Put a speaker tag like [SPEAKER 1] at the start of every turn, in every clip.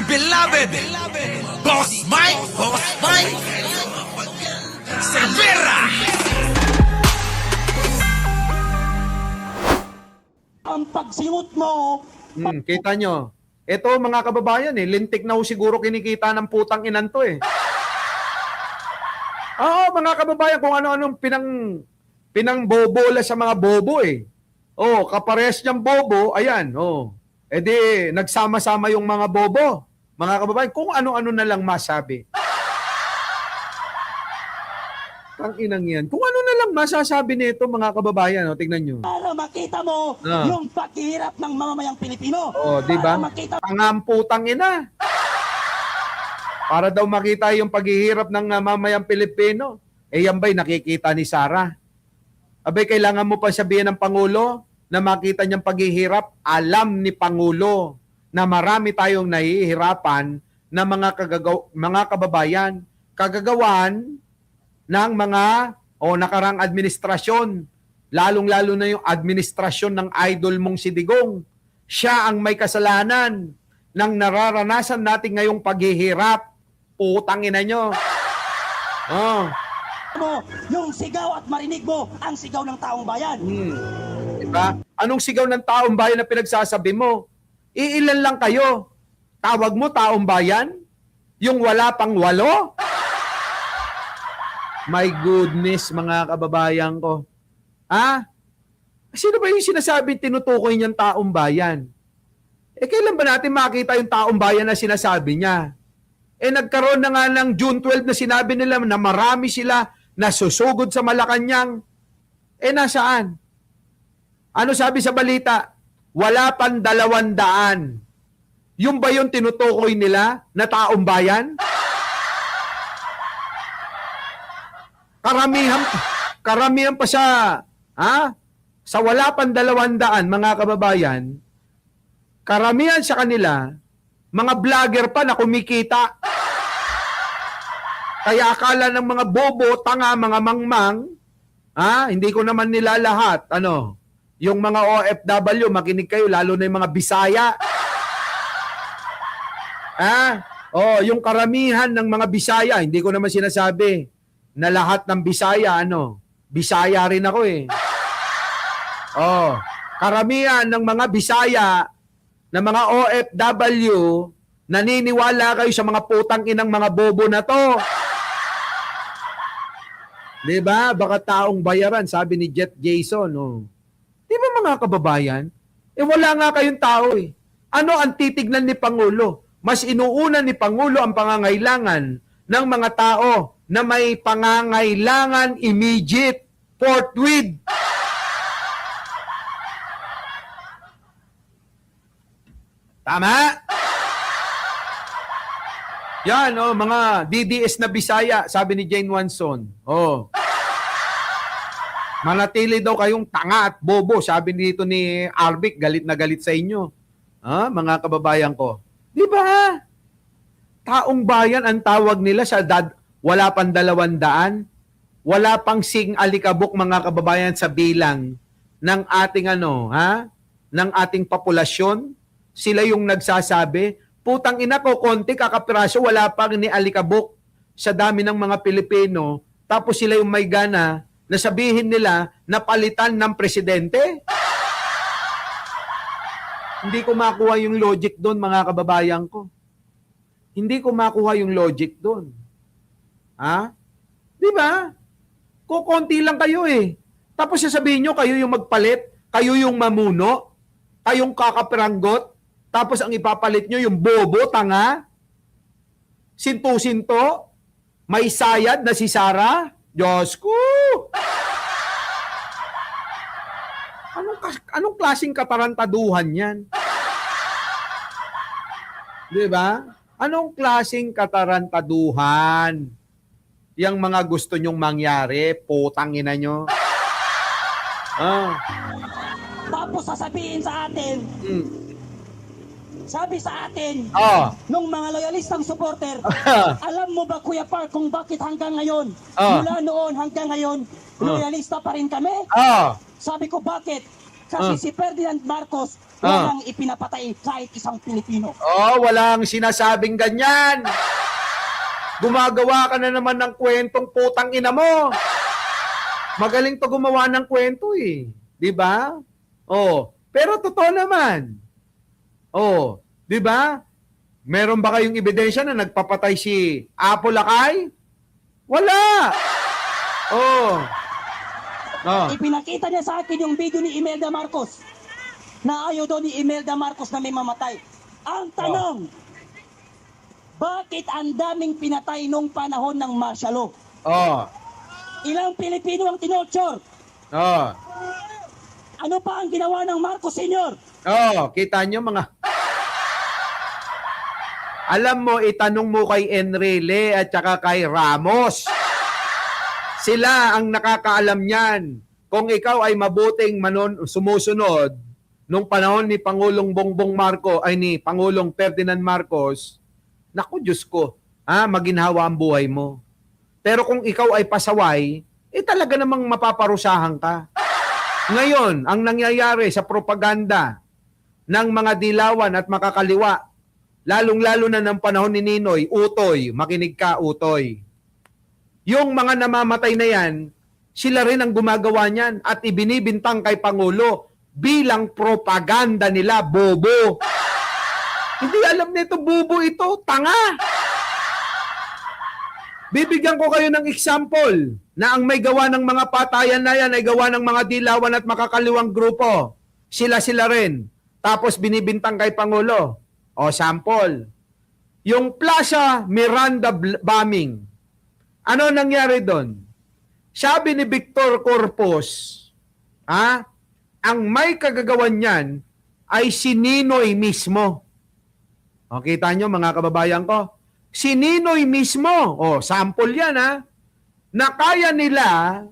[SPEAKER 1] beloved Boss Mike Cervera.
[SPEAKER 2] Ang pagsiwot mo.
[SPEAKER 3] Kita nyo. Ito mga kababayan lintik na ho siguro kinikita ng putang inan to Oo, mga kababayan, kung ano-anong pinangbobola sa mga bobo kapares niyang bobo, ayan, E di, nagsama-sama yung mga bobo. Mga kababayan, kung ano-ano na lang masabi. Ang inang yan. Kung ano na lang masasabi nito mga kababayan, tingnan nyo.
[SPEAKER 2] Para makita mo yung paghihirap ng mamamayang Pilipino.
[SPEAKER 3] Di ba?
[SPEAKER 2] Para makita
[SPEAKER 3] Pangamputang ina. Para daw makita yung paghihirap ng mamayang Pilipino. Yan ba'y nakikita ni Sara? Abay, kailangan mo pa sabihin ng Pangulo na makita niyang paghihirap. Alam ni Pangulo na marami tayong nahihirapan na mga kababayan, kagagawan ng mga nakarang administrasyon, lalong-lalo na yung administrasyon ng idol mong si Digong. Siya ang may kasalanan ng nararanasan natin ngayong paghihirap. Putang ina nyo.
[SPEAKER 2] mo yung sigaw at marinig mo ang sigaw ng taong bayan.
[SPEAKER 3] Diba? Anong sigaw ng taong bayan na pinagsasabi mo? Iilan lang kayo. Tawag mo taong bayan? Yung wala pang 8? My goodness, mga kababayan ko. Sino ba yung sinasabi tinutukoy niyang taong bayan? Kailan ba natin makita yung taong bayan na sinasabi niya? Nagkaroon na nga ng June 12 na sinabi nila na marami sila nasusugod sa Malacanang. Nasaan? Ano sabi sa balita? Wala pang 200. Yung ba yung tinutukoy nila na taong bayan? Karamihan pa sa wala pang 200, mga kababayan, karamihan sa kanila, mga vlogger pa na kumikita. Kaya akala ng mga bobo, tanga, mga mangmang, hindi ko naman nila lahat, yung mga OFW, makinig kayo, lalo na yung mga Bisaya. Yung karamihan ng mga Bisaya, hindi ko naman sinasabi na lahat ng Bisaya, Bisaya rin ako karamihan ng mga Bisaya na mga OFW, naniniwala kayo sa mga putang inang mga bobo na to. Diba? Baka taong bayaran, sabi ni Jet Jason. Diba mga kababayan? Wala nga kayong tao Ano ang titignan ni Pangulo? Mas inuuna ni Pangulo ang pangangailangan ng mga tao na may pangangailangan immediate, forthwith. Tama? Yan, mga DDS na Bisaya, sabi ni Jane Wanson. Manatili daw kayong tanga at bobo, sabi dito ni Arbic, galit na galit sa inyo. Mga kababayan ko. Di ba? Taong bayan ang tawag nila sa wala pang 200, wala pang sing alikabok, mga kababayan, sa bilang ng ating ng ating populasyon. Sila yung nagsasabi, putang ina ko, konti kakapiraso, wala pang ni alikabok sa dami ng mga Pilipino, tapos sila yung may gana na sabihin nila na palitan ng presidente. Hindi ko makuha yung logic doon, mga kababayan ko. Hindi ko makuha yung logic doon. Di ba? Kukunti lang kayo Tapos sasabihin nyo, kayo yung magpalit, kayo yung mamuno, kayong kakapiranggot, tapos ang ipapalit nyo yung bobo, tanga, sinto-sinto, may sayad na si Sara. Diyos ko! Anong klaseng katarantaduhan yan? Di ba? Anong klaseng katarantaduhan? Yang mga gusto nyong mangyari, putang ina nyo.
[SPEAKER 2] Tapos sasabihin sa atin, sabi sa atin, nung mga loyalistang supporter, alam mo ba, Kuya Park, kung bakit hanggang ngayon, mula noon hanggang ngayon, loyalista pa rin kami? Sabi ko, bakit? Kasi si Ferdinand Marcos, walang ipinapatay kahit isang Pilipino.
[SPEAKER 3] Oh, walang sinasabing ganyan. Gumagawa ka na naman ng kwentong putang ina mo. Magaling to gumawa ng kwento eh. 'Di ba? Oh, pero totoo naman. Oh, 'di ba? Meron ba kayong ebidensya na nagpapatay si Apo Lakay? Wala. Oh. Oh.
[SPEAKER 2] Ipinakita niya sa akin yung video ni Imelda Marcos na ayaw daw ni Imelda Marcos na may mamatay. Ang tanong, bakit ang daming pinatay nung panahon ng martial law?
[SPEAKER 3] Oh.
[SPEAKER 2] Ilang Pilipino ang tinorture?
[SPEAKER 3] Oh.
[SPEAKER 2] Ano pa ang ginawa ng Marcos Sr.?
[SPEAKER 3] Oh, kita nyo mga... Alam mo, itanong mo kay Enrile at saka kay Ramos. Sila ang nakakaalam niyan. Kung ikaw ay mabuting sumusunod nung panahon ni Pangulong Bongbong Marcos, ay ni Pangulong Ferdinand Marcos, naku Diyos ko, maginhawa ang buhay mo. Pero kung ikaw ay pasaway, talaga namang mapaparusahan ka. Ngayon, ang nangyayari sa propaganda ng mga dilawan at makakaliwa, lalong-lalo na ng panahon ni Ninoy, utoy, makinig ka, utoy. Yung mga namamatay na yan, sila rin ang gumagawa niyan at ibinibintang kay Pangulo bilang propaganda nila, bobo. Hindi alam nito, bobo ito, tanga. Bibigyan ko kayo ng example na ang may gawa ng mga patayan na yan ay gawa ng mga dilawan at makakaliwang grupo. Sila-sila rin. Tapos binibintang kay Pangulo. O sample. Yung Plaza Miranda bombing. Ano nangyari doon? Sabi ni Victor Corpus, ang may kagagawan niyan ay si Ninoy mismo. O, kita nyo mga kababayan ko? Si Ninoy mismo, sample yan na kaya nila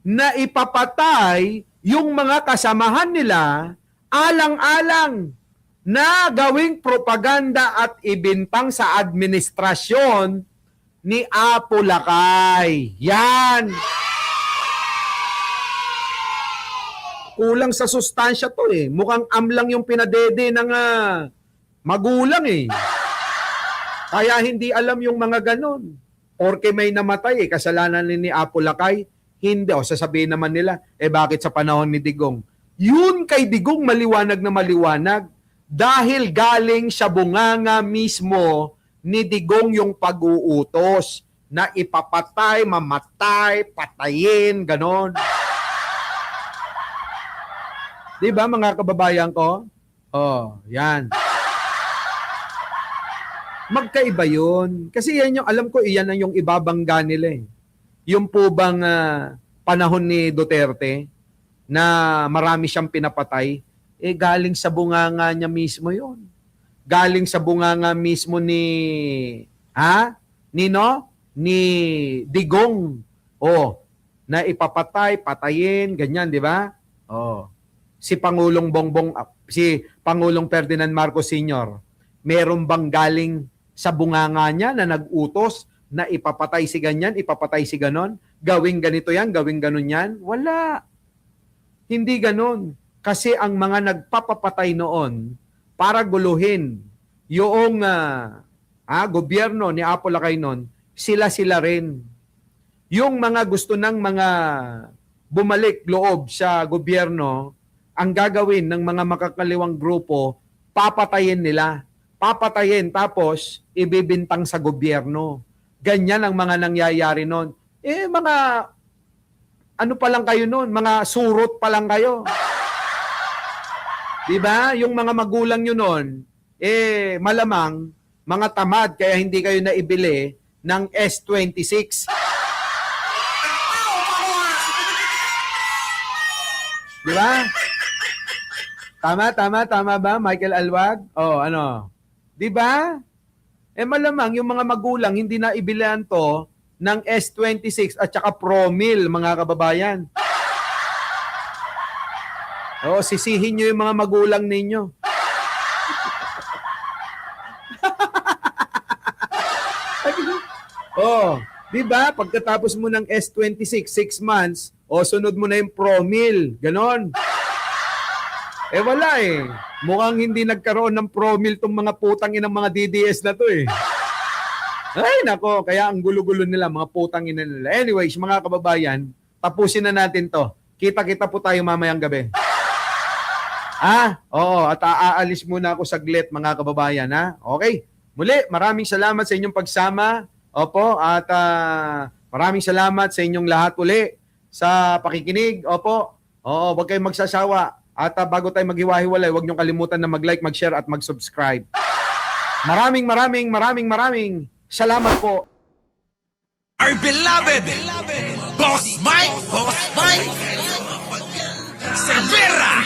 [SPEAKER 3] na ipapatay yung mga kasamahan nila alang-alang na gawing propaganda at ibintang sa administrasyon ni Apo Lakay. Yan! Kulang sa sustansya to eh. Mukhang amlang yung pinadede ng magulang eh. Kaya hindi alam yung mga ganon. Porke may namatay kasalanan ni Apo Lakay. Hindi. Sasabihin naman nila, bakit sa panahon ni Digong? Yun kay Digong maliwanag na maliwanag. Dahil galing sa bunganga mismo ni Digong yung pag-uutos na ipapatay, mamatay, patayin, ganon. Di ba mga kababayan ko? Yan. Magkaiba yun. Kasi yan yung, alam ko, iyan ang yung ibabangga nila eh. Yung po bang panahon ni Duterte na marami siyang pinapatay, galing sa bunganga niya mismo yun. Galing sa bunganga mismo ni, ni Digong. Na ipapatay, patayin, ganyan, di ba? Si Pangulong Ferdinand Marcos Sr., meron bang galing sa bunganga niya na nag-utos na ipapatay si ganyan, ipapatay si ganon, gawing ganito yan, gawing ganon yan? Wala. Hindi ganon. Kasi ang mga nagpapapatay noon para guluhin yung gobyerno ni Apo Lakay noon, sila-sila rin. Yung mga gusto ng mga bumalik loob sa gobyerno, ang gagawin ng mga makakaliwang grupo, papatayin nila. Papatayin tapos ibibintang sa gobyerno. Ganyan ang mga nangyayari noon. Mga ano pa lang kayo noon, mga surot pa lang kayo. 'Di ba? Yung mga magulang nyo noon, malamang mga tamad kaya hindi kayo naibili ng S26. 'Di ba? Tama ba, Michael Alwag? Ano? 'Di ba? Malamang yung mga magulang hindi na ibilan to ng S26 at saka Promil, mga kababayan. Sisihin nyo yung mga magulang ninyo. Di ba? Pagkatapos mo ng S26, 6 months, sunod mo na yung Promil. Ganon. Eh wala eh. Mukhang hindi nagkaroon ng promil tong mga putang inang mga DDS na to eh. Ay nako, kaya ang gulo-gulo nila, mga putang ina nila. Anyways, mga kababayan, tapusin na natin to. Kita-kita po tayo mamayang gabi. Oo, at aalis muna ako saglit mga kababayan ha. Okay. Muli, maraming salamat sa inyong pagsama. Opo, at maraming salamat sa inyong lahat uli sa pakikinig. Opo. Oo, huwag kayong magsasawa. At bago tayo maghiwa-hiwalay, huwag niyong kalimutan na mag-like, mag-share at mag-subscribe. Maraming salamat po.
[SPEAKER 1] Our beloved Boss Mike Cervera.